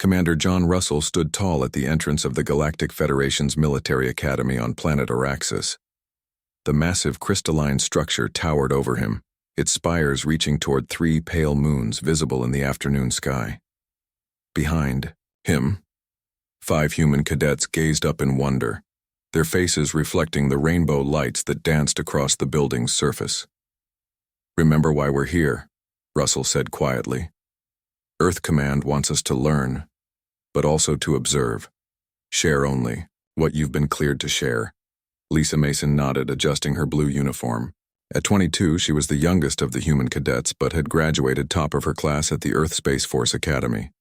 Commander John Russell stood tall at the entrance of the Galactic Federation's military academy on planet Araxis. The massive crystalline structure towered over him, its spires reaching toward 3 pale moons visible in the afternoon sky. Behind him, 5 human cadets gazed up in wonder, their faces reflecting the rainbow lights that danced across the building's surface. "Remember why we're here," Russell said quietly. "Earth Command wants us to learn, but also to observe. Share only what you've been cleared to share." Lisa Mason nodded, adjusting her blue uniform. At 22, she was the youngest of the human cadets, but had graduated top of her class at the Earth Space Force Academy.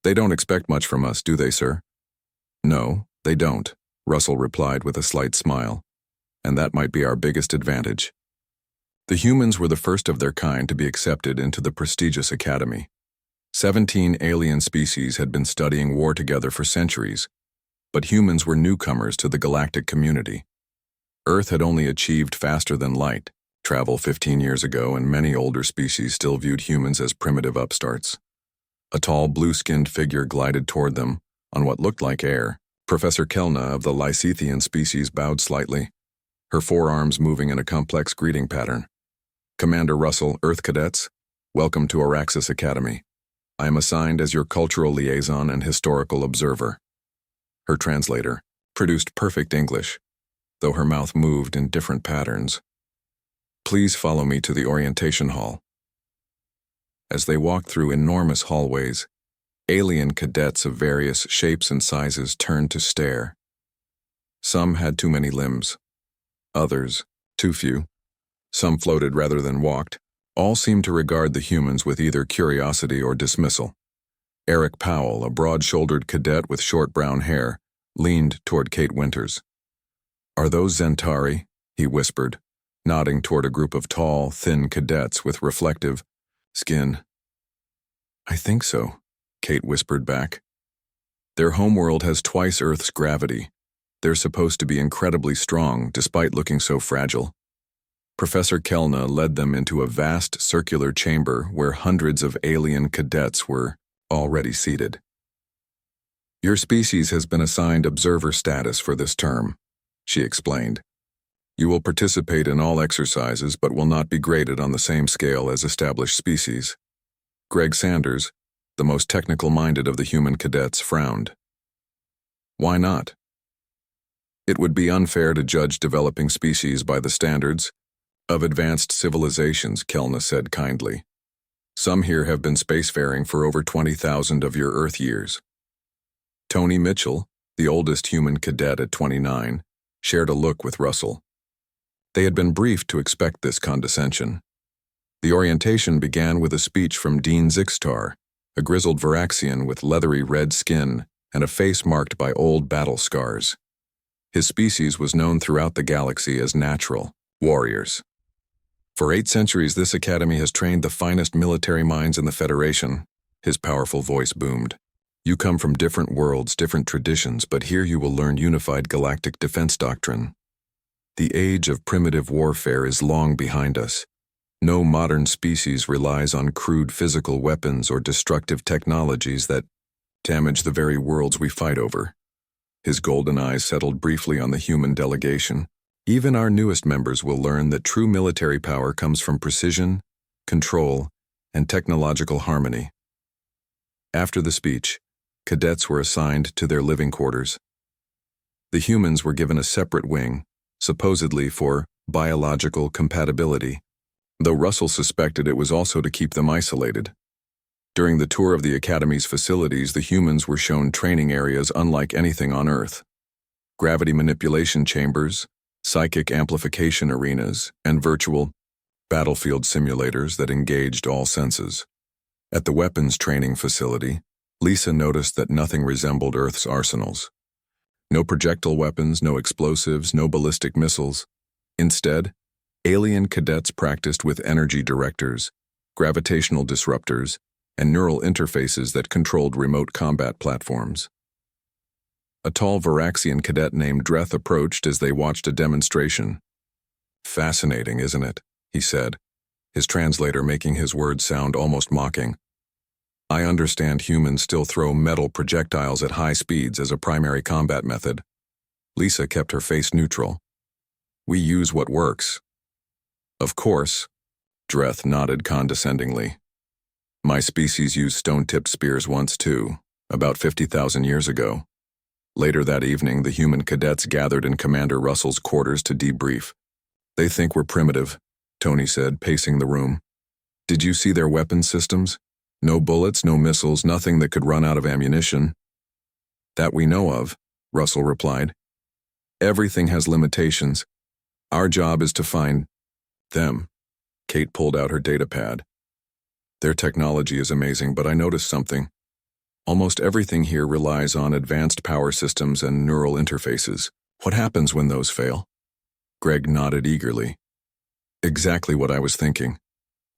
"They don't expect much from us, do they, sir?" "No, they don't," Russell replied with a slight smile. "And that might be our biggest advantage." The humans were the first of their kind to be accepted into the prestigious academy. 17 alien species had been studying war together for centuries, but humans were newcomers to the galactic community. Earth had only achieved faster-than-light travel 15 years ago, and many older species still viewed humans as primitive upstarts. A tall, blue-skinned figure glided toward them on what looked like air. Professor Kelna of the Lysithian species bowed slightly, her forearms moving in a complex greeting pattern. "Commander Russell, Earth Cadets, welcome to Araxis Academy. I am assigned as your cultural liaison and historical observer." Her translator produced perfect English, though her mouth moved in different patterns. "Please follow me to the orientation hall." As they walked through enormous hallways, alien cadets of various shapes and sizes turned to stare. Some had too many limbs, others too few. Some floated rather than walked. All seemed to regard the humans with either curiosity or dismissal. Eric Powell, a broad-shouldered cadet with short brown hair, leaned toward Kate Winters. "Are those Zentari?" he whispered, nodding toward a group of tall, thin cadets with reflective skin. "I think so," Kate whispered back. "Their homeworld has twice Earth's gravity. They're supposed to be incredibly strong, despite looking so fragile." Professor Kelna led them into a vast circular chamber where hundreds of alien cadets were already seated. "Your species has been assigned observer status for this term," she explained. "You will participate in all exercises but will not be graded on the same scale as established species." Greg Sanders, the most technical-minded of the human cadets, frowned. "Why not?" "It would be unfair to judge developing species by the standards of advanced civilizations," Kelna said kindly. "Some here have been spacefaring for over 20,000 of your Earth years." Tony Mitchell, the oldest human cadet at 29, shared a look with Russell. They had been briefed to expect this condescension. The orientation began with a speech from Dean Zixtar, a grizzled Varaxian with leathery red skin and a face marked by old battle scars. His species was known throughout the galaxy as natural warriors. "For 8 centuries, this academy has trained the finest military minds in the Federation," his powerful voice boomed. "You come from different worlds, different traditions, but here you will learn unified galactic defense doctrine. The age of primitive warfare is long behind us. No modern species relies on crude physical weapons or destructive technologies that damage the very worlds we fight over." His golden eyes settled briefly on the human delegation. "Even our newest members will learn that true military power comes from precision, control, and technological harmony." After the speech, cadets were assigned to their living quarters. The humans were given a separate wing, supposedly for biological compatibility, though Russell suspected it was also to keep them isolated. During the tour of the Academy's facilities, the humans were shown training areas unlike anything on Earth. Gravity manipulation chambers, psychic amplification arenas, and virtual battlefield simulators that engaged all senses. At the weapons training facility, Lisa noticed that nothing resembled Earth's arsenals. No projectile weapons, no explosives, no ballistic missiles. Instead, alien cadets practiced with energy directors, gravitational disruptors, and neural interfaces that controlled remote combat platforms. A tall Varaxian cadet named Dreth approached as they watched a demonstration. "Fascinating, isn't it?" he said, his translator making his words sound almost mocking. I understand humans still throw metal projectiles at high speeds as a primary combat method. Lisa kept her face neutral. We use what works. Of course, Dreth nodded condescendingly. My species used stone-tipped spears once too, about 50,000 years ago. Later that evening, the human cadets gathered in Commander Russell's quarters to debrief. They think we're primitive, Tony said, pacing the room. Did you see their weapon systems? No bullets, no missiles, nothing that could run out of ammunition. That we know of, Russell replied. Everything has limitations. Our job is to find them. Kate pulled out her datapad. Their technology is amazing, but I noticed something. Almost everything here relies on advanced power systems and neural interfaces. What happens when those fail? Greg nodded eagerly. Exactly what I was thinking.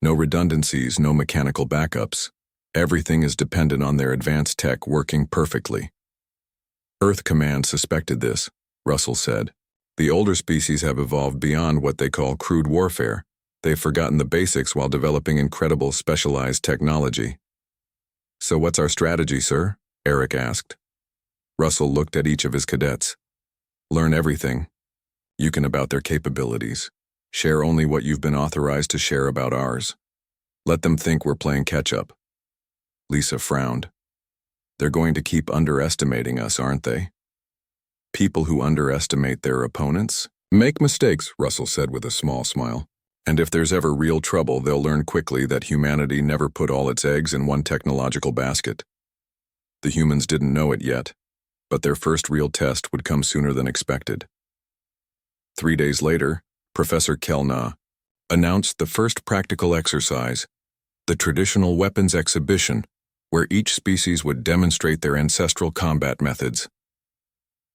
No redundancies, no mechanical backups. Everything is dependent on their advanced tech working perfectly. Earth Command suspected this, Russell said. The older species have evolved beyond what they call crude warfare. They've forgotten the basics while developing incredible specialized technology. So what's our strategy, sir? Eric asked. Russell looked at each of his cadets. Learn everything. You can about their capabilities. Share only what you've been authorized to share about ours. Let them think we're playing catch-up. Lisa frowned. They're going to keep underestimating us, aren't they? People who underestimate their opponents make mistakes, Russell said with a small smile. And if there's ever real trouble, they'll learn quickly that humanity never put all its eggs in one technological basket. The humans didn't know it yet, but their first real test would come sooner than expected. 3 days later, Professor Kelna announced the first practical exercise, the traditional weapons exhibition, where each species would demonstrate their ancestral combat methods.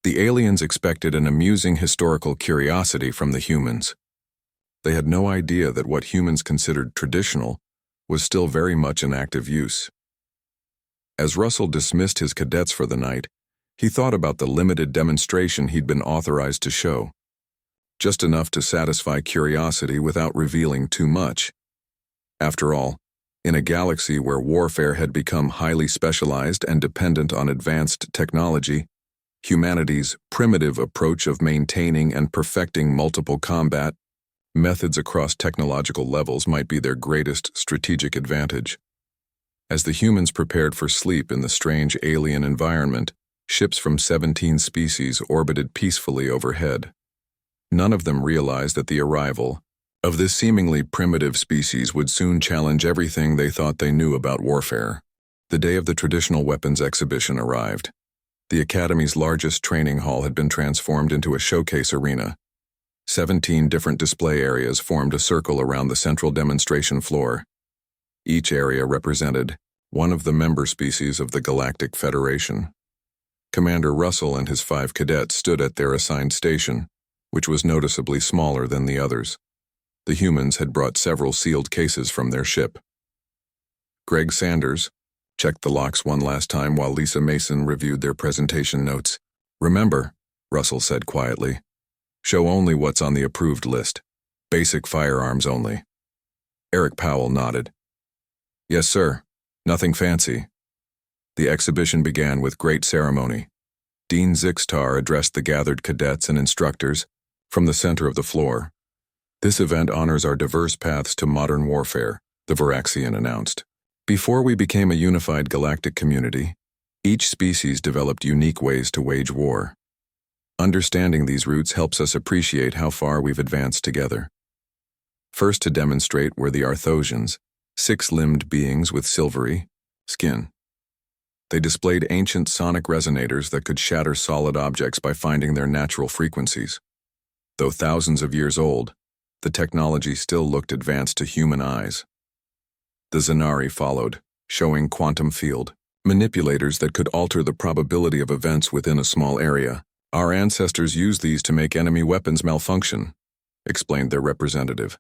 The aliens expected an amusing historical curiosity from the humans. They had no idea that what humans considered traditional was still very much in active use. As Russell dismissed his cadets for the night, he thought about the limited demonstration he'd been authorized to show. Just enough to satisfy curiosity without revealing too much. After all, in a galaxy where warfare had become highly specialized and dependent on advanced technology, humanity's primitive approach of maintaining and perfecting multiple combat methods across technological levels might be their greatest strategic advantage. As the humans prepared for sleep in the strange alien environment, ships from 17 species orbited peacefully overhead. None of them realized that the arrival of this seemingly primitive species would soon challenge everything they thought they knew about warfare. The day of the traditional weapons exhibition arrived. The Academy's largest training hall had been transformed into a showcase arena. 17 different display areas formed a circle around the central demonstration floor. Each area represented one of the member species of the Galactic Federation. Commander Russell and his 5 cadets stood at their assigned station, which was noticeably smaller than the others. The humans had brought several sealed cases from their ship. Greg Sanders checked the locks one last time while Lisa Mason reviewed their presentation notes. Remember, Russell said quietly, show only what's on the approved list. Basic firearms only. Eric Powell nodded. Yes, sir. Nothing fancy. The exhibition began with great ceremony. Dean Zixtar addressed the gathered cadets and instructors from the center of the floor. This event honors our diverse paths to modern warfare, the Varaxian announced. Before we became a unified galactic community, each species developed unique ways to wage war. Understanding these roots helps us appreciate how far we've advanced together. First to demonstrate were the Arthosians, 6-limbed beings with silvery skin. They displayed ancient sonic resonators that could shatter solid objects by finding their natural frequencies. Though thousands of years old, the technology still looked advanced to human eyes. The Zanari followed, showing quantum field manipulators that could alter the probability of events within a small area. Our ancestors used these to make enemy weapons malfunction, explained their representative.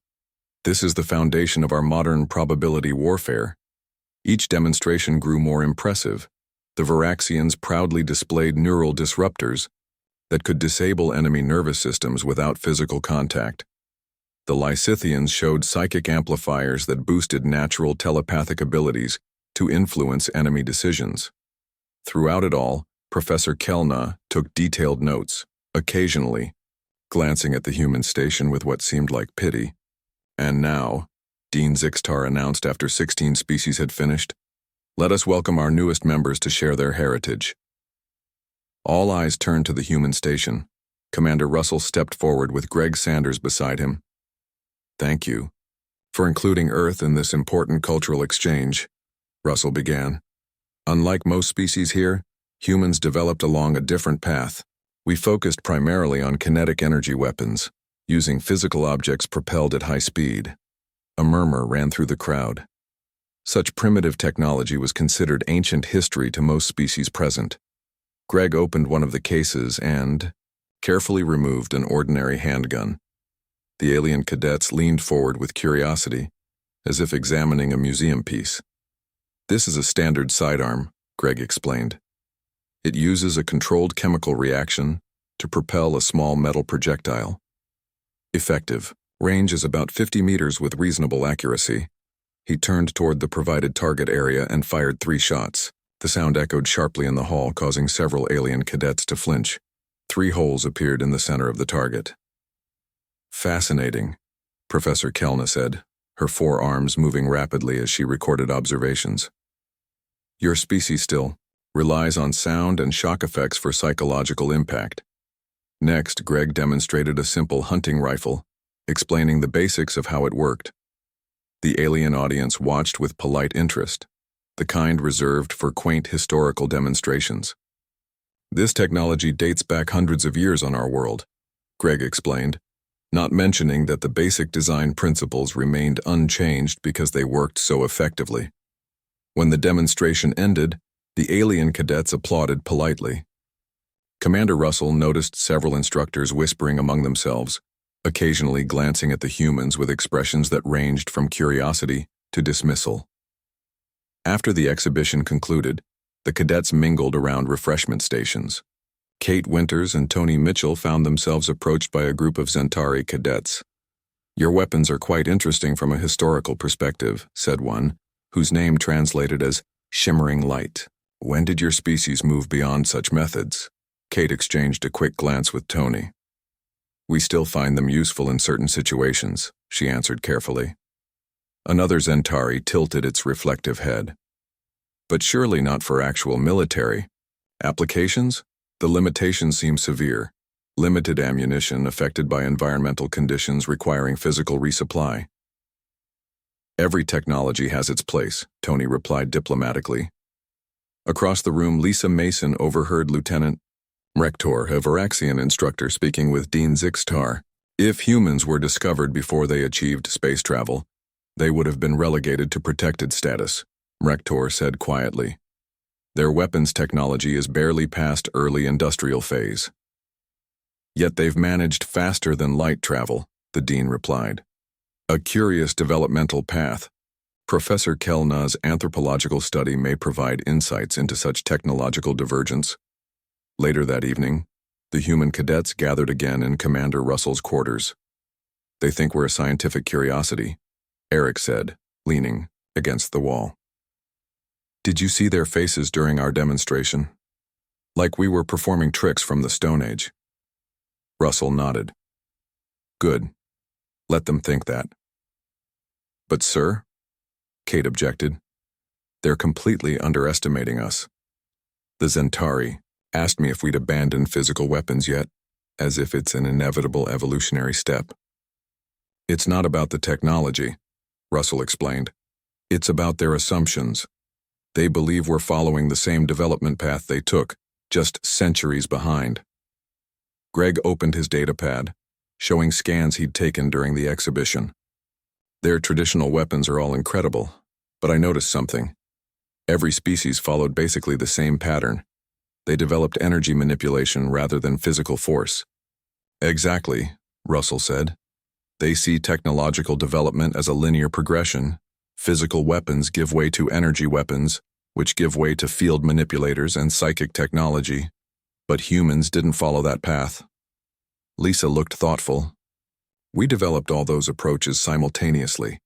This is the foundation of our modern probability warfare. Each demonstration grew more impressive. The Varaxians proudly displayed neural disruptors that could disable enemy nervous systems without physical contact. The Lysithians showed psychic amplifiers that boosted natural telepathic abilities, to influence enemy decisions. Throughout it all, Professor Kellna took detailed notes, occasionally glancing at the human station with what seemed like pity. And now, Dean Zixtar announced after 16 species had finished, "Let us welcome our newest members to share their heritage." All eyes turned to the human station. Commander Russell stepped forward with Greg Sanders beside him. "Thank you for including Earth in this important cultural exchange," Russell began. "Unlike most species here, humans developed along a different path. We focused primarily on kinetic energy weapons, using physical objects propelled at high speed." A murmur ran through the crowd. Such primitive technology was considered ancient history to most species present. Greg opened one of the cases and carefully removed an ordinary handgun. The alien cadets leaned forward with curiosity, as if examining a museum piece. "This is a standard sidearm," Greg explained. "It uses a controlled chemical reaction to propel a small metal projectile. Effective. Range is about 50 meters with reasonable accuracy." He turned toward the provided target area and fired 3 shots. The sound echoed sharply in the hall, causing several alien cadets to flinch. 3 holes appeared in the center of the target. "Fascinating," Professor Kellna said, her 4 arms moving rapidly as she recorded observations. "Your species still relies on sound and shock effects for psychological impact." Next, Greg demonstrated a simple hunting rifle, explaining the basics of how it worked. The alien audience watched with polite interest, the kind reserved for quaint historical demonstrations. "This technology dates back hundreds of years on our world," Greg explained, not mentioning that the basic design principles remained unchanged because they worked so effectively. When the demonstration ended, the alien cadets applauded politely. Commander Russell noticed several instructors whispering among themselves, occasionally glancing at the humans with expressions that ranged from curiosity to dismissal. After the exhibition concluded, the cadets mingled around refreshment stations. Kate Winters and Tony Mitchell found themselves approached by a group of Zentari cadets. "Your weapons are quite interesting from a historical perspective," said one, whose name translated as shimmering light. "When did your species move beyond such methods?" Kate exchanged a quick glance with Tony. "We still find them useful in certain situations," she answered carefully. Another Zentari tilted its reflective head. "But surely not for actual military applications? The limitations seem severe. Limited ammunition affected by environmental conditions requiring physical resupply." "Every technology has its place," Tony replied diplomatically. Across the room, Lisa Mason overheard Lieutenant Rector, a Varaxian instructor, speaking with Dean Zixtar. "If humans were discovered before they achieved space travel, they would have been relegated to protected status," Rector said quietly. "Their weapons technology is barely past early industrial phase." "Yet they've managed faster than light travel," the Dean replied. "A curious developmental path. Professor Kellna's anthropological study may provide insights into such technological divergence." Later that evening, the human cadets gathered again in Commander Russell's quarters. "They think we're a scientific curiosity," Eric said, leaning against the wall. "Did you see their faces during our demonstration? Like we were performing tricks from the Stone Age." Russell nodded. "Good. Let them think that." "But sir," Kate objected, "they're completely underestimating us. The Zentari asked me if we'd abandoned physical weapons yet, as if it's an inevitable evolutionary step." "It's not about the technology," Russell explained. "It's about their assumptions. They believe we're following the same development path they took, just centuries behind." Greg opened his datapad, showing scans he'd taken during the exhibition. "Their traditional weapons are all incredible, but I noticed something. Every species followed basically the same pattern. They developed energy manipulation rather than physical force." "Exactly," Russell said. "They see technological development as a linear progression. Physical weapons give way to energy weapons, which give way to field manipulators and psychic technology. But humans didn't follow that path." Lisa looked thoughtful. "We developed all those approaches simultaneously.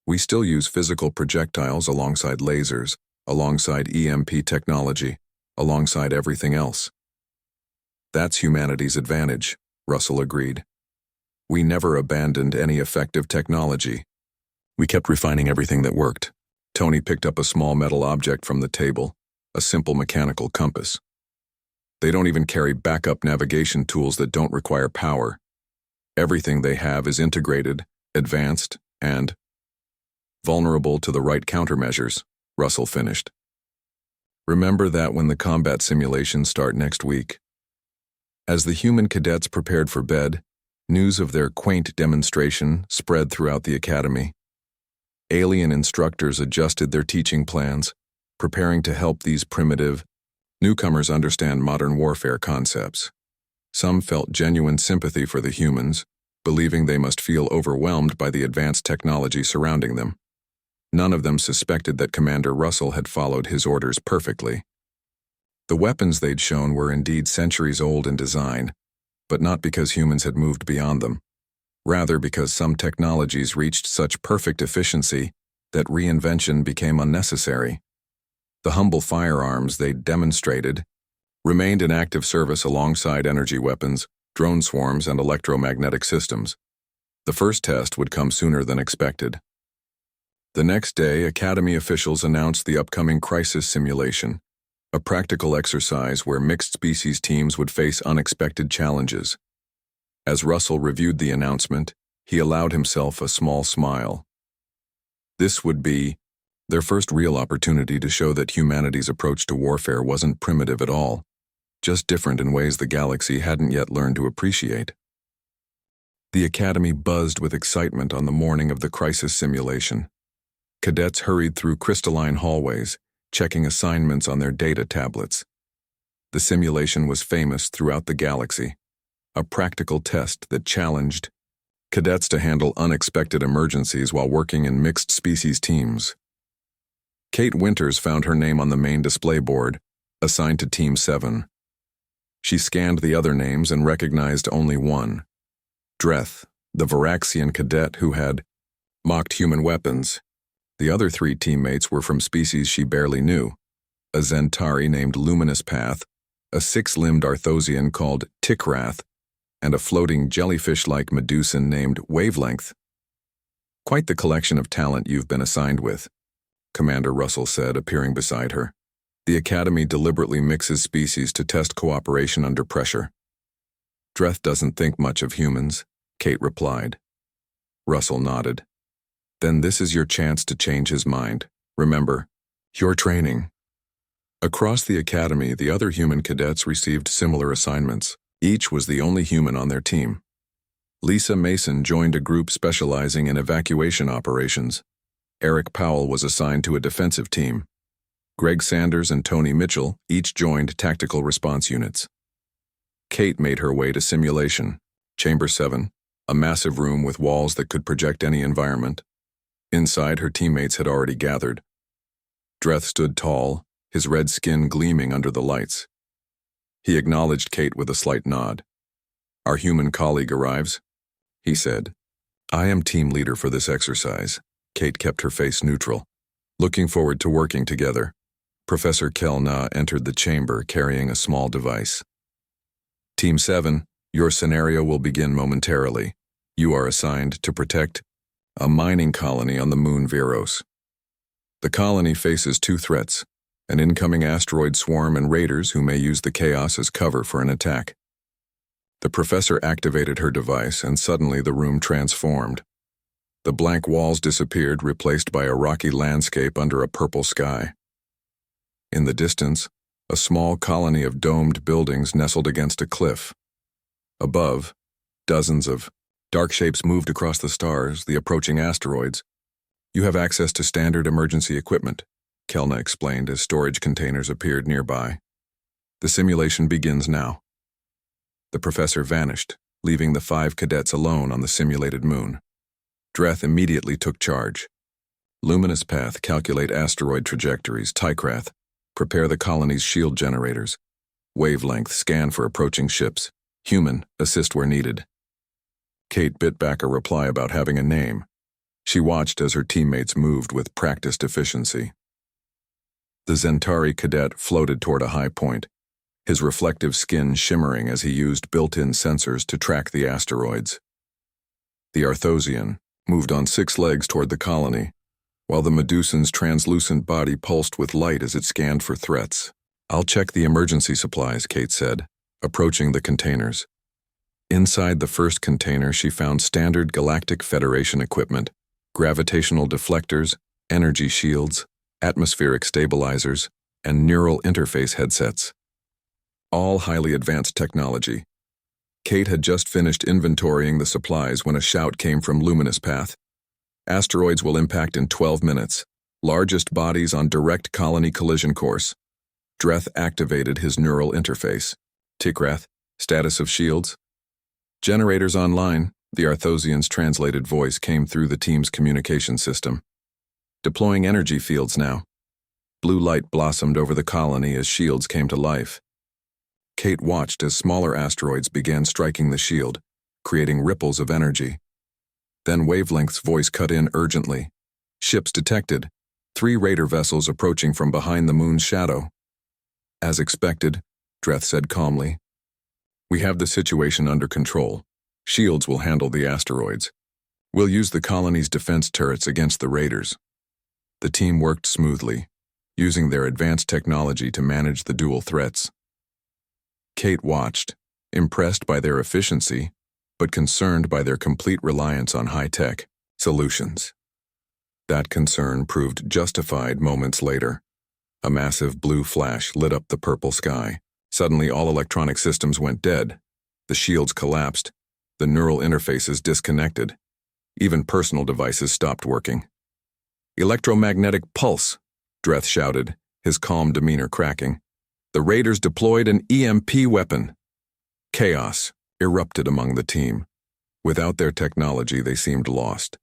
We still use physical projectiles alongside lasers, alongside EMP technology, alongside everything else. That's humanity's advantage, Russell agreed. We never abandoned any effective technology. We kept refining everything that worked. Tony picked up a small metal object from the table, a simple mechanical compass. They don't even carry backup navigation tools that don't require power. Everything they have is integrated, advanced, and vulnerable to the right countermeasures, Russell finished. Remember that when the combat simulations start next week. As the human cadets prepared for bed, news of their quaint demonstration spread throughout the academy. Alien instructors adjusted their teaching plans, preparing to help these primitive newcomers understand modern warfare concepts. Some felt genuine sympathy for the humans, believing they must feel overwhelmed by the advanced technology surrounding them. None of them suspected that Commander Russell had followed his orders perfectly. The weapons they'd shown were indeed centuries old in design, but not because humans had moved beyond them. Rather because some technologies reached such perfect efficiency that reinvention became unnecessary. The humble firearms they'd demonstrated remained in active service alongside energy weapons, drone swarms, and electromagnetic systems. The first test would come sooner than expected. The next day, Academy officials announced the upcoming crisis simulation, a practical exercise where mixed-species teams would face unexpected challenges. As Russell reviewed the announcement, he allowed himself a small smile. This would be their first real opportunity to show that humanity's approach to warfare wasn't primitive at all, just different in ways the galaxy hadn't yet learned to appreciate. The Academy buzzed with excitement on the morning of the crisis simulation. Cadets hurried through crystalline hallways, checking assignments on their data tablets. The simulation was famous throughout the galaxy, a practical test that challenged cadets to handle unexpected emergencies while working in mixed-species teams. Kate Winters found her name on the main display board, assigned to Team 7. She scanned the other names and recognized only one. Dreth, the Varaxian cadet who had mocked human weapons. The other three teammates were from species she barely knew: a Zentari named Luminous Path, a six-limbed Arthosian called Tikrath, and a floating jellyfish-like Medusan named Wavelength. Quite the collection of talent you've been assigned with, Commander Russell said, appearing beside her. The Academy deliberately mixes species to test cooperation under pressure. Dreth doesn't think much of humans, Kate replied. Russell nodded. Then this is your chance to change his mind. Remember, you're training. Across the Academy, the other human cadets received similar assignments. Each was the only human on their team. Lisa Mason joined a group specializing in evacuation operations. Eric Powell was assigned to a defensive team. Greg Sanders and Tony Mitchell each joined tactical response units. Kate made her way to simulation, Chamber 7, a massive room with walls that could project any environment. Inside, her teammates had already gathered. Dreth stood tall, his red skin gleaming under the lights. He acknowledged Kate with a slight nod. Our human colleague arrives, he said. I am team leader for this exercise. Kate kept her face neutral. Looking forward to working together. Professor Kelna entered the chamber carrying a small device. Team 7, your scenario will begin momentarily. You are assigned to protect a mining colony on the moon Veros. The colony faces two threats: an incoming asteroid swarm and raiders who may use the chaos as cover for an attack. The professor activated her device, and suddenly the room transformed. The blank walls disappeared, replaced by a rocky landscape under a purple sky. In the distance, a small colony of domed buildings nestled against a cliff. Above, dozens of dark shapes moved across the stars, the approaching asteroids. You have access to standard emergency equipment, Kelna explained as storage containers appeared nearby. The simulation begins now. The professor vanished, leaving the 5 cadets alone on the simulated moon. Dreth immediately took charge. Luminous Path, calculate asteroid trajectories. Tikrath, prepare the colony's shield generators. Wavelength, scan for approaching ships. Human, assist where needed. Kate bit back a reply about having a name. She watched as her teammates moved with practiced efficiency. The Zentari cadet floated toward a high point, his reflective skin shimmering as he used built-in sensors to track the asteroids. The Arthosian moved on 6 legs toward the colony, while the Medusan's translucent body pulsed with light as it scanned for threats. "I'll check the emergency supplies," Kate said, approaching the containers. Inside the first container, she found standard Galactic Federation equipment: gravitational deflectors, energy shields, atmospheric stabilizers, and neural interface headsets. All highly advanced technology. Kate had just finished inventorying the supplies when a shout came from Luminous Path. "Asteroids will impact in 12 minutes. Largest bodies on direct colony collision course." Dreth activated his neural interface. "Tikrath, status of shields?" "Generators online," the Arthosian's translated voice came through the team's communication system. "Deploying energy fields now." Blue light blossomed over the colony as shields came to life. Kate watched as smaller asteroids began striking the shield, creating ripples of energy. Then Wavelength's voice cut in urgently. "Ships detected. 3 raider vessels approaching from behind the moon's shadow." "As expected," Dreth said calmly. "We have the situation under control. Shields will handle the asteroids. We'll use the colony's defense turrets against the raiders." The team worked smoothly, using their advanced technology to manage the dual threats. Kate watched, impressed by their efficiency, but concerned by their complete reliance on high-tech solutions. That concern proved justified moments later. A massive blue flash lit up the purple sky. Suddenly, all electronic systems went dead. The shields collapsed. The neural interfaces disconnected. Even personal devices stopped working. "Electromagnetic pulse," Dreth shouted, his calm demeanor cracking. "The raiders deployed an EMP weapon." Chaos erupted among the team. Without their technology, they seemed lost.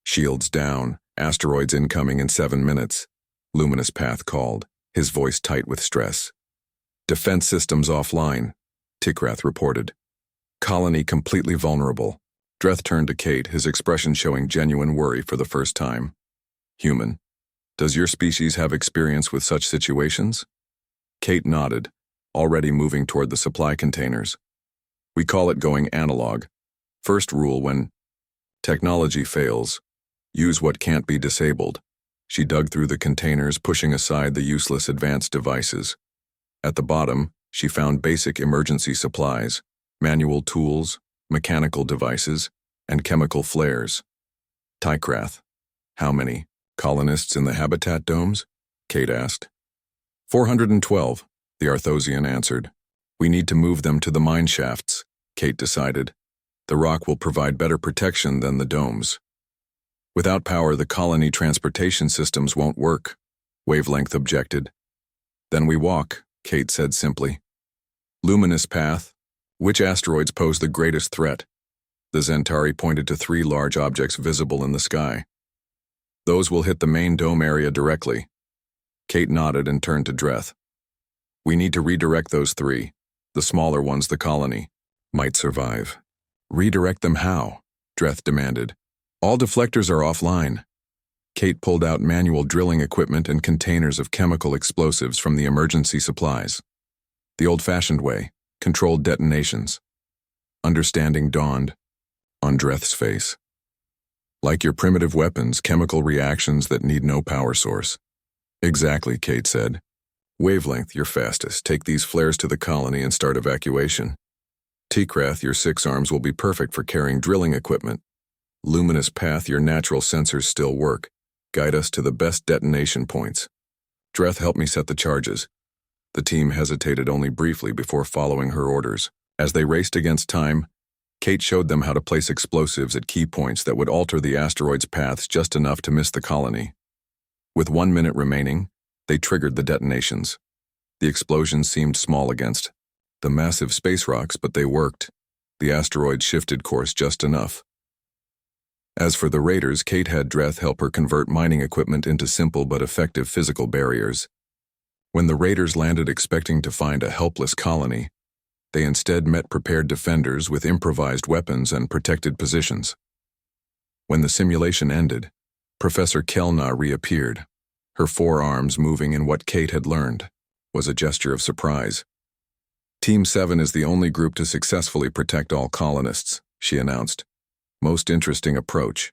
"Shields down, asteroids incoming in 7 minutes," Luminous Path called, his voice tight with stress. "Defense systems offline," Tikrath reported. "Colony completely vulnerable." Dreth turned to Kate, his expression showing genuine worry for the first time. "Human, does your species have experience with such situations?" Kate nodded, already moving toward the supply containers. "We call it going analog. First rule when technology fails, use what can't be disabled." She dug through the containers, pushing aside the useless advanced devices. At the bottom, she found basic emergency supplies: manual tools, mechanical devices, and chemical flares. "Tikrath, how many colonists in the habitat domes?" Kate asked. 412, the Arthosian answered. "We need to move them to the mine shafts," Kate decided. "The rock will provide better protection than the domes." "Without power, the colony transportation systems won't work," Wavelength objected. "Then we walk," Kate said simply. "Luminous Path, which asteroids pose the greatest threat?" The Zentari pointed to 3 large objects visible in the sky. "Those will hit the main dome area directly." Kate nodded and turned to Dreth. "We need to redirect those 3. The smaller ones, the colony, might survive." "Redirect them how?" Dreth demanded. "All deflectors are offline." Kate pulled out manual drilling equipment and containers of chemical explosives from the emergency supplies. "The old-fashioned way, controlled detonations." Understanding dawned on Dreth's face. "Like your primitive weapons, chemical reactions that need no power source." "Exactly," Kate said. "Wavelength, you're fastest. Take these flares to the colony and start evacuation. Tikrath, your 6 arms will be perfect for carrying drilling equipment. Luminous Path, your natural sensors still work. Guide us to the best detonation points. Dreth, help me set the charges." The team hesitated only briefly before following her orders. As they raced against time, Kate showed them how to place explosives at key points that would alter the asteroids' paths just enough to miss the colony. With 1 minute remaining, they triggered the detonations. The explosions seemed small against the massive space rocks, but they worked. The asteroid shifted course just enough. As for the raiders, Kate had Dreth help her convert mining equipment into simple but effective physical barriers. When the raiders landed expecting to find a helpless colony, they instead met prepared defenders with improvised weapons and protected positions. When the simulation ended, Professor Kelna reappeared, her forearms moving in what Kate had learned was a gesture of surprise. Team 7 is the only group to successfully protect all colonists, she announced. Most interesting approach.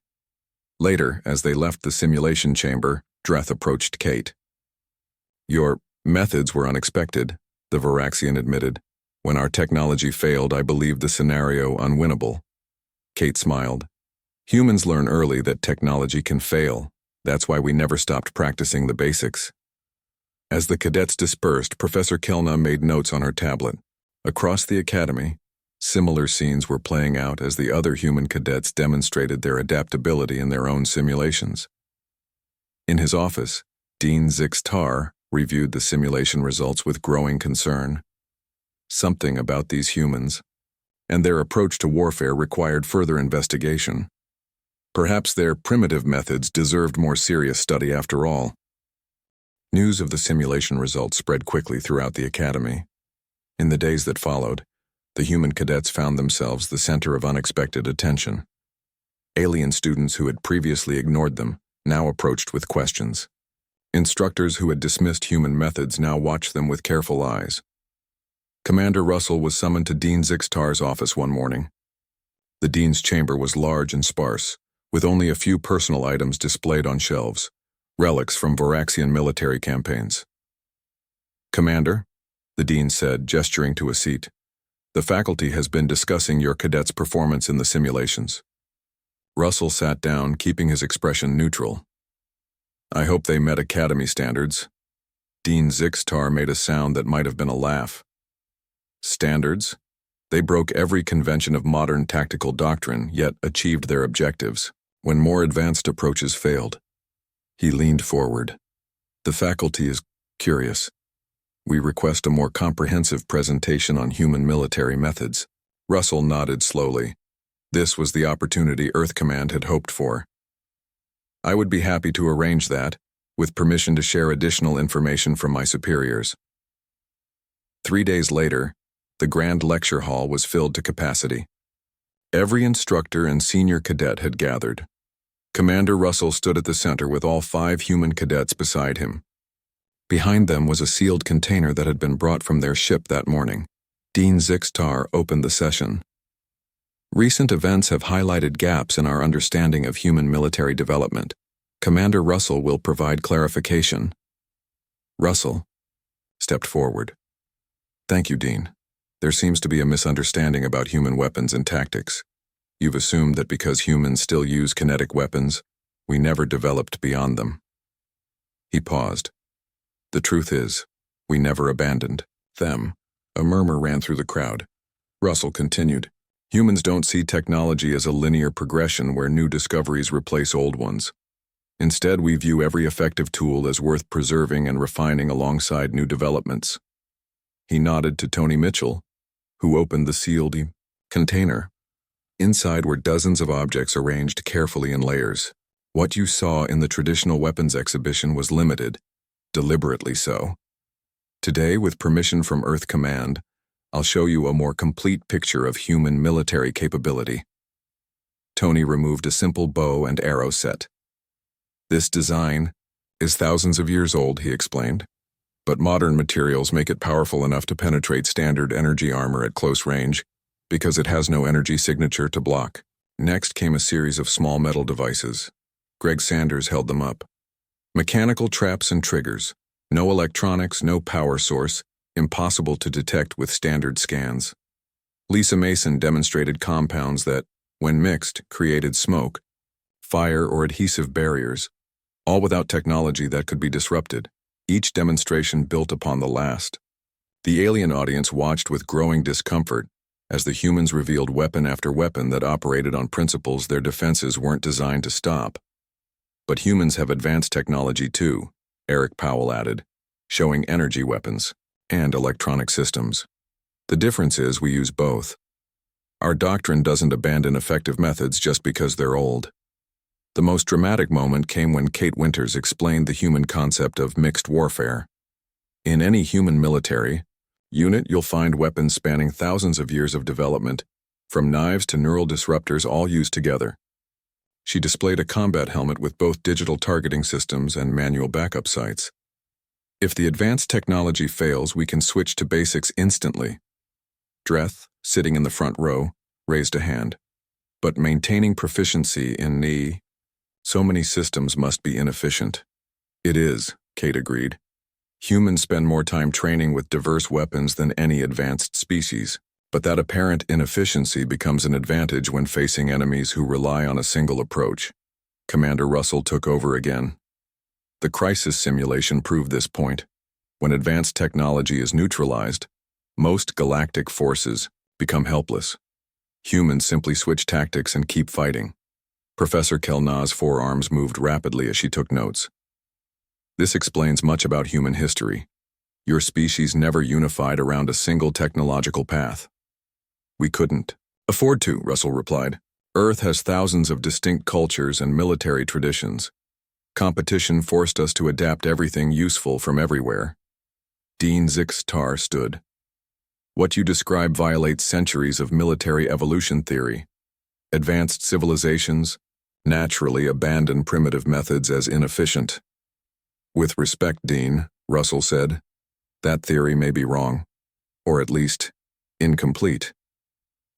Later, as they left the simulation chamber, Dreth approached Kate. Your methods were unexpected, the Varaxian admitted. When our technology failed, I believed the scenario unwinnable. Kate smiled. Humans learn early that technology can fail. That's why we never stopped practicing the basics. As the cadets dispersed, Professor Kelna made notes on her tablet. Across the academy, similar scenes were playing out as the other human cadets demonstrated their adaptability in their own simulations. In his office, Dean Zix-Tar reviewed the simulation results with growing concern. Something about these humans and their approach to warfare required further investigation. Perhaps their primitive methods deserved more serious study after all. News of the simulation results spread quickly throughout the academy. In the days that followed, the human cadets found themselves the center of unexpected attention. Alien students who had previously ignored them now approached with questions. Instructors who had dismissed human methods now watched them with careful eyes. Commander Russell was summoned to Dean Zix-Tar's office one morning. The dean's chamber was large and sparse, with only a few personal items displayed on shelves, relics from Varaxian military campaigns. Commander, the dean said, gesturing to a seat, the faculty has been discussing your cadets' performance in the simulations. Russell sat down, keeping his expression neutral. I hope they met academy standards. Dean Zix-Tar made a sound that might have been a laugh. Standards? They broke every convention of modern tactical doctrine, yet achieved their objectives, when more advanced approaches failed. He leaned forward. The faculty is curious. We request a more comprehensive presentation on human military methods. Russell nodded slowly. This was the opportunity Earth Command had hoped for. I would be happy to arrange that, with permission to share additional information from my superiors. 3 days later, the Grand Lecture Hall was filled to capacity. Every instructor and senior cadet had gathered. Commander Russell stood at the center with all 5 human cadets beside him. Behind them was a sealed container that had been brought from their ship that morning. Dean Zix-Tar opened the session. Recent events have highlighted gaps in our understanding of human military development. Commander Russell will provide clarification. Russell stepped forward. Thank you, Dean. There seems to be a misunderstanding about human weapons and tactics. You've assumed that because humans still use kinetic weapons, we never developed beyond them. He paused. The truth is, we never abandoned them. A murmur ran through the crowd. Russell continued. Humans don't see technology as a linear progression where new discoveries replace old ones. Instead, we view every effective tool as worth preserving and refining alongside new developments. He nodded to Tony Mitchell, who opened the sealed container. Inside were dozens of objects arranged carefully in layers. What you saw in the traditional weapons exhibition was limited, deliberately so. Today, with permission from Earth Command, I'll show you a more complete picture of human military capability. Tony removed a simple bow and arrow set. This design is thousands of years old, he explained, but modern materials make it powerful enough to penetrate standard energy armor at close range because it has no energy signature to block. Next came a series of small metal devices. Greg Sanders held them up. Mechanical traps and triggers. No electronics, no power source, impossible to detect with standard scans. Lisa Mason demonstrated compounds that, when mixed, created smoke, fire, or adhesive barriers, all without technology that could be disrupted. Each demonstration built upon the last. The alien audience watched with growing discomfort as the humans revealed weapon after weapon that operated on principles their defenses weren't designed to stop. But humans have advanced technology too, Eric Powell added, showing energy weapons and electronic systems. The difference is we use both. Our doctrine doesn't abandon effective methods just because they're old. The most dramatic moment came when Kate Winters explained the human concept of mixed warfare. In any human military unit, you'll find weapons spanning thousands of years of development, from knives to neural disruptors all used together. She displayed a combat helmet with both digital targeting systems and manual backup sights. If the advanced technology fails, we can switch to basics instantly. Dreth, sitting in the front row, raised a hand. But maintaining proficiency in so many systems must be inefficient. It is, Kate agreed. Humans spend more time training with diverse weapons than any advanced species, but that apparent inefficiency becomes an advantage when facing enemies who rely on a single approach. Commander Russell took over again. The crisis simulation proved this point. When advanced technology is neutralized, most galactic forces become helpless. Humans simply switch tactics and keep fighting. Professor Kelnah's forearms moved rapidly as she took notes. This explains much about human history. Your species never unified around a single technological path. We couldn't afford to, Russell replied. Earth has thousands of distinct cultures and military traditions. Competition forced us to adapt everything useful from everywhere. Dean Zixtar stood. What you describe violates centuries of military evolution theory. Advanced civilizations naturally abandon primitive methods as inefficient. With respect, Dean, Russell said, that theory may be wrong, or at least incomplete.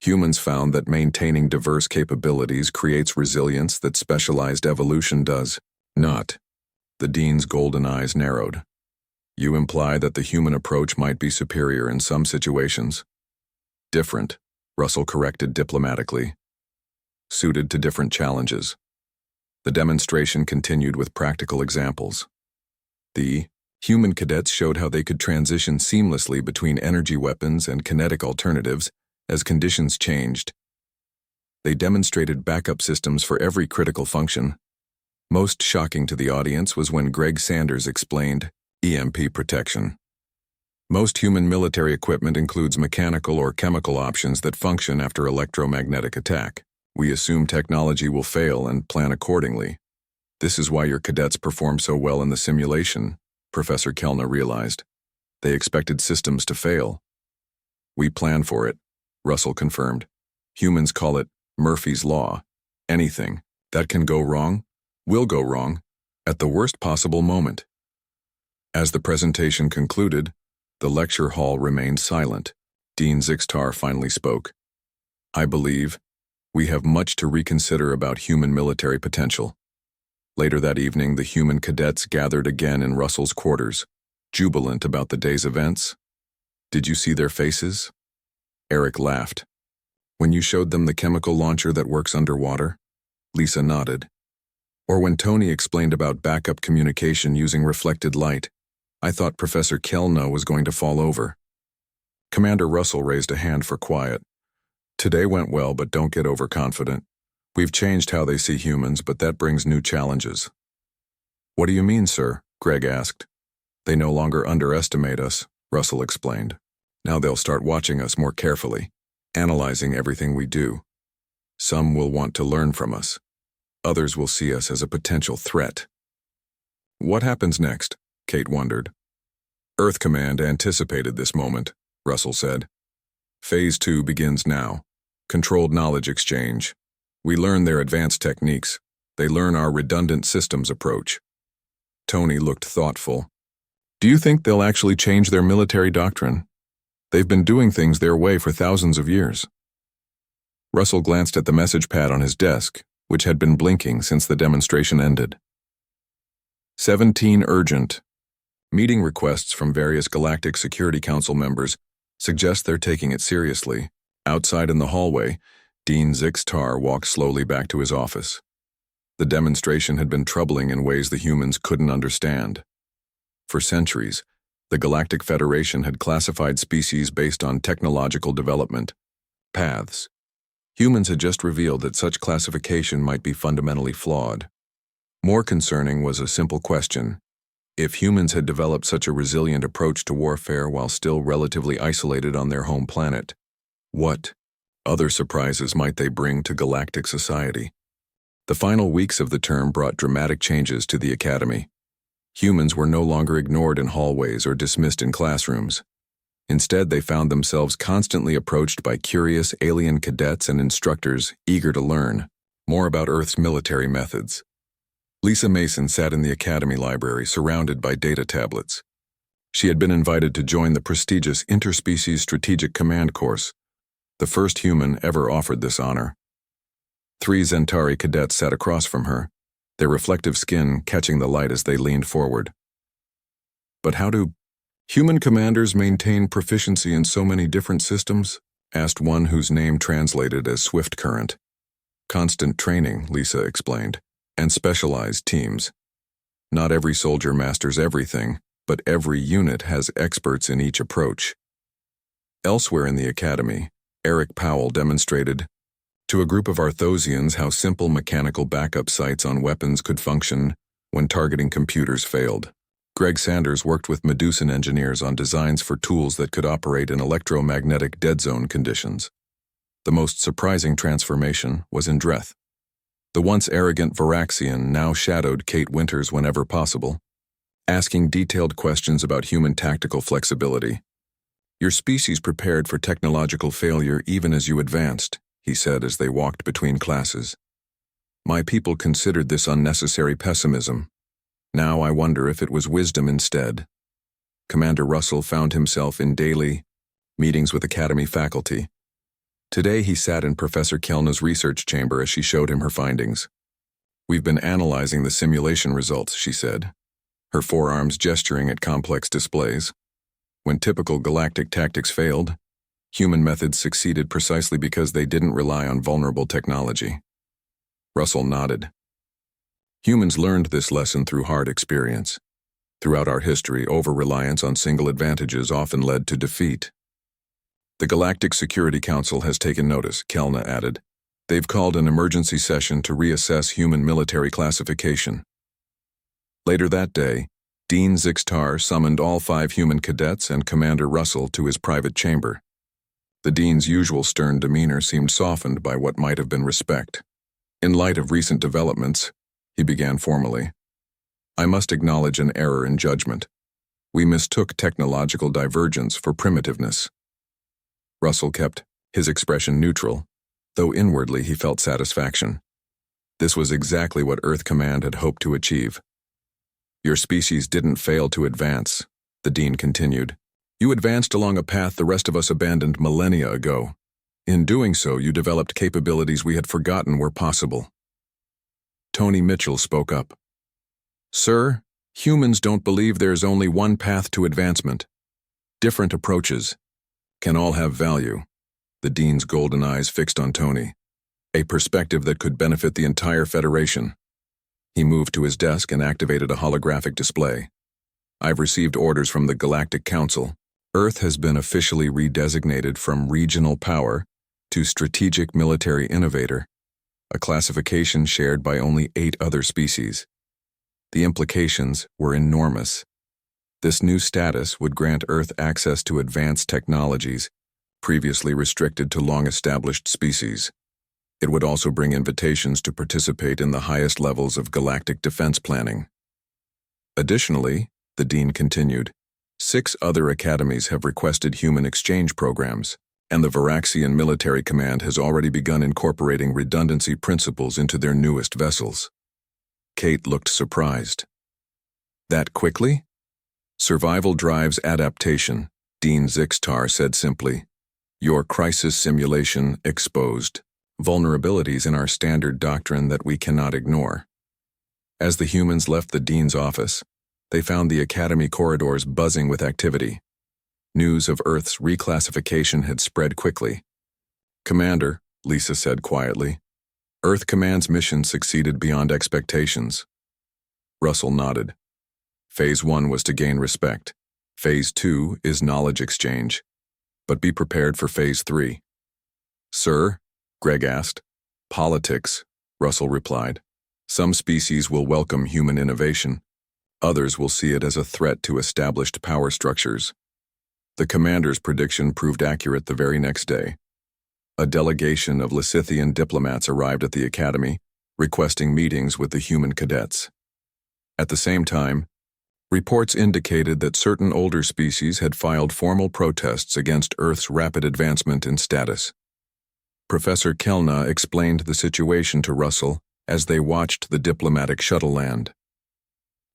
Humans found that maintaining diverse capabilities creates resilience that specialized evolution does not. The Dean's golden eyes narrowed. You imply that the human approach might be superior in some situations. Different, Russell corrected diplomatically. Suited to different challenges. The demonstration continued with practical examples. The human cadets showed how they could transition seamlessly between energy weapons and kinetic alternatives as conditions changed. They demonstrated backup systems for every critical function. Most shocking to the audience was when Greg Sanders explained EMP protection. Most human military equipment includes mechanical or chemical options that function after electromagnetic attack. We assume technology will fail and plan accordingly. This is why your cadets performed so well in the simulation, Professor Kelnah realized. They expected systems to fail. We plan for it, Russell confirmed. Humans call it Murphy's Law. Anything that can go wrong will go wrong at the worst possible moment. As the presentation concluded, the lecture hall remained silent. Dean Zixtar finally spoke. I believe we have much to reconsider about human military potential. Later that evening, the human cadets gathered again in Russell's quarters, jubilant about the day's events. Did you see their faces? Eric laughed. When you showed them the chemical launcher that works underwater? Lisa nodded. Or when Tony explained about backup communication using reflected light? I thought Professor Kelnah was going to fall over. Commander Russell raised a hand for quiet. Today went well, but don't get overconfident. We've changed how they see humans, but that brings new challenges. What do you mean, sir? Greg asked. They no longer underestimate us, Russell explained. Now they'll start watching us more carefully, analyzing everything we do. Some will want to learn from us. Others will see us as a potential threat. What happens next? Kate wondered. Earth Command anticipated this moment, Russell said. Phase 2 begins now. Controlled knowledge exchange. We learn their advanced techniques. They learn our redundant systems approach. Tony looked thoughtful. Do you think they'll actually change their military doctrine? They've been doing things their way for thousands of years. Russell glanced at the message pad on his desk, which had been blinking since the demonstration ended. 17 urgent. Meeting requests from various Galactic Security Council members suggest they're taking it seriously. Outside in the hallway, Dean Zixtar walked slowly back to his office. The demonstration had been troubling in ways the humans couldn't understand. For centuries, the Galactic Federation had classified species based on technological development, paths. Humans had just revealed that such classification might be fundamentally flawed. More concerning was a simple question. If humans had developed such a resilient approach to warfare while still relatively isolated on their home planet, what other surprises might they bring to galactic society? The final weeks of the term brought dramatic changes to the Academy. Humans were no longer ignored in hallways or dismissed in classrooms. Instead, they found themselves constantly approached by curious alien cadets and instructors eager to learn. More about Earth's military methods. Lisa Mason sat in the Academy library surrounded by data tablets. She had been invited to join the prestigious Interspecies Strategic Command course, the first human ever offered this honor. 3 Zentari cadets sat across from her, their reflective skin catching the light as they leaned forward. "But how do human commanders maintain proficiency in so many different systems?" asked one whose name translated as Swift Current. "Constant training," Lisa explained, "and specialized teams. Not every soldier masters everything, but every unit has experts in each approach." Elsewhere in the Academy, Eric Powell demonstrated to a group of Arthosians how simple mechanical backup sites on weapons could function when targeting computers failed. Greg Sanders worked with Medusan engineers on designs for tools that could operate in electromagnetic dead zone conditions. The most surprising transformation was in Dreth. The once arrogant Varaxian now shadowed Kate Winters whenever possible, asking detailed questions about human tactical flexibility. "Your species prepared for technological failure even as you advanced," he said as they walked between classes. "My people considered this unnecessary pessimism. Now I wonder if it was wisdom instead." Commander Russell found himself in daily meetings with Academy faculty. Today he sat in Professor Kelna's research chamber as she showed him her findings. "We've been analyzing the simulation results," she said, her forearms gesturing at complex displays. "When typical galactic tactics failed, human methods succeeded precisely because they didn't rely on vulnerable technology." Russell nodded. "Humans learned this lesson through hard experience. Throughout our history, over-reliance on single advantages often led to defeat." "The Galactic Security Council has taken notice," Kelna added. "They've called an emergency session to reassess human military classification." Later that day, Dean Zixtar summoned all 5 human cadets and Commander Russell to his private chamber. The Dean's usual stern demeanor seemed softened by what might have been respect. "In light of recent developments," he began formally, "I must acknowledge an error in judgment. We mistook technological divergence for primitiveness." Russell kept his expression neutral, though inwardly he felt satisfaction. This was exactly what Earth Command had hoped to achieve. "Your species didn't fail to advance," the Dean continued. "You advanced along a path the rest of us abandoned millennia ago. In doing so, you developed capabilities we had forgotten were possible." Tony Mitchell spoke up. "Sir, humans don't believe there's only one path to advancement. Different approaches can all have value." The Dean's golden eyes fixed on Tony. "A perspective that could benefit the entire Federation." He moved to his desk and activated a holographic display. "I've received orders from the Galactic Council. Earth has been officially redesignated from regional power to strategic military innovator, a classification shared by only 8 other species. The implications were enormous. This new status would grant Earth access to advanced technologies previously restricted to long-established species. It would also bring invitations to participate in the highest levels of galactic defense planning. Additionally," the Dean continued, 6 other academies have requested human exchange programs, and the Varaxian Military Command has already begun incorporating redundancy principles into their newest vessels." Kate looked surprised. "That quickly?" "Survival drives adaptation," Dean Zixtar said simply. "Your crisis simulation exposed vulnerabilities in our standard doctrine that we cannot ignore." As the humans left the Dean's office, they found the Academy corridors buzzing with activity. News of Earth's reclassification had spread quickly. "Commander," Lisa said quietly, "Earth Command's mission succeeded beyond expectations." Russell nodded. "Phase 1 was to gain respect. Phase 2 is knowledge exchange. But be prepared for Phase 3. "Sir?" Greg asked. "Politics," Russell replied. "Some species will welcome human innovation. Others will see it as a threat to established power structures." The commander's prediction proved accurate the very next day. A delegation of Lysithian diplomats arrived at the Academy, requesting meetings with the human cadets. At the same time, reports indicated that certain older species had filed formal protests against Earth's rapid advancement in status. Professor Kellna explained the situation to Russell as they watched the diplomatic shuttle land.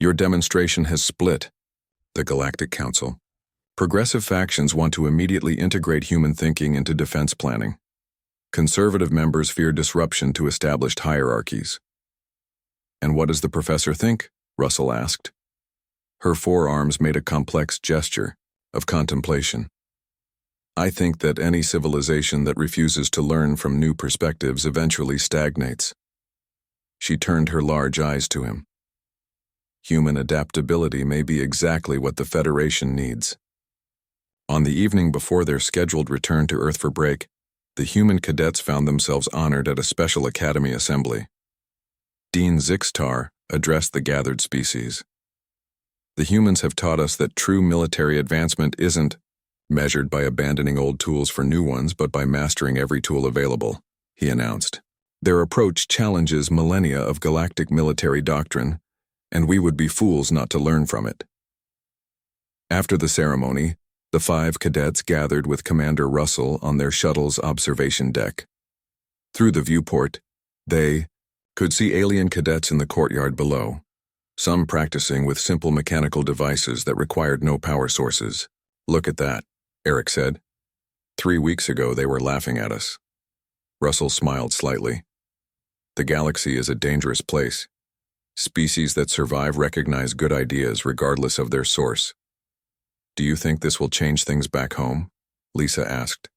Your demonstration has split the Galactic Council. Progressive factions want to immediately integrate human thinking into defense planning. Conservative members fear disruption to established hierarchies. And what does the professor think? Russell asked. Her forearms made a complex gesture of contemplation. I think that any civilization that refuses to learn from new perspectives eventually stagnates. She turned her large eyes to him. Human adaptability may be exactly what the Federation needs. On the evening before their scheduled return to Earth for break, the human cadets found themselves honored at a special academy assembly. Dean Zixtar addressed the gathered species. The humans have taught us that true military advancement isn't measured by abandoning old tools for new ones, but by mastering every tool available, he announced. Their approach challenges millennia of galactic military doctrine, and we would be fools not to learn from it. After the ceremony, the 5 cadets gathered with Commander Russell on their shuttle's observation deck. Through the viewport, they could see alien cadets in the courtyard below, some practicing with simple mechanical devices that required no power sources. Look at that, Eric said. 3 weeks ago they were laughing at us. Russell smiled slightly. The galaxy is a dangerous place. Species that survive recognize good ideas regardless of their source. Do you think this will change things back home? Lisa asked.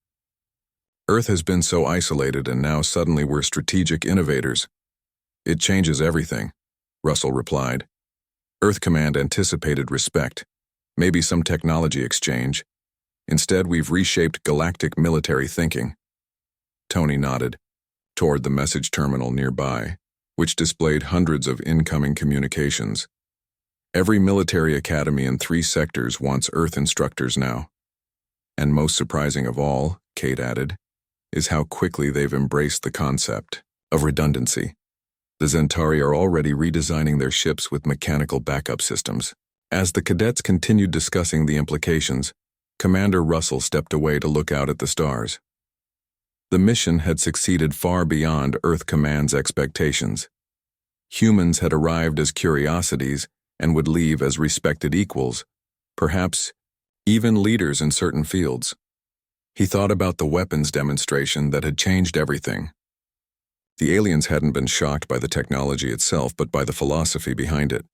Earth has been so isolated and now suddenly we're strategic innovators. It changes everything, Russell replied. Earth Command anticipated respect, maybe some technology exchange. Instead, we've reshaped galactic military thinking. Tony nodded toward the message terminal nearby, which displayed hundreds of incoming communications. Every military academy in 3 sectors wants Earth instructors now. And most surprising of all, Kate added, is how quickly they've embraced the concept of redundancy. The Zentari are already redesigning their ships with mechanical backup systems. As the cadets continued discussing the implications, Commander Russell stepped away to look out at the stars. The mission had succeeded far beyond Earth Command's expectations. Humans had arrived as curiosities and would leave as respected equals, perhaps even leaders in certain fields. He thought about the weapons demonstration that had changed everything. The aliens hadn't been shocked by the technology itself, but by the philosophy behind it.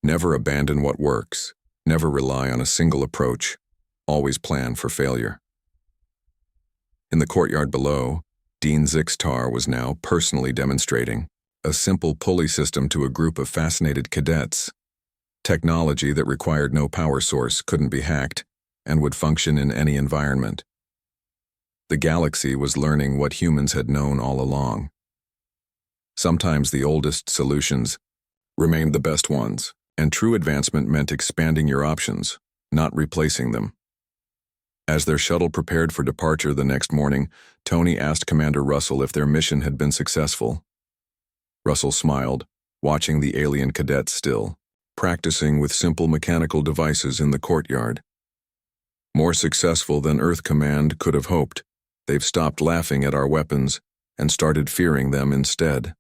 Never abandon what works, never rely on a single approach, always plan for failure. In the courtyard below, Dean Zixtar was now personally demonstrating a simple pulley system to a group of fascinated cadets. Technology that required no power source, couldn't be hacked, and would function in any environment. The galaxy was learning what humans had known all along. Sometimes the oldest solutions remained the best ones, and true advancement meant expanding your options, not replacing them. As their shuttle prepared for departure the next morning, Tony asked Commander Russell if their mission had been successful. Russell smiled, watching the alien cadets still practicing with simple mechanical devices in the courtyard. More successful than Earth Command could have hoped. They've stopped laughing at our weapons and started fearing them instead.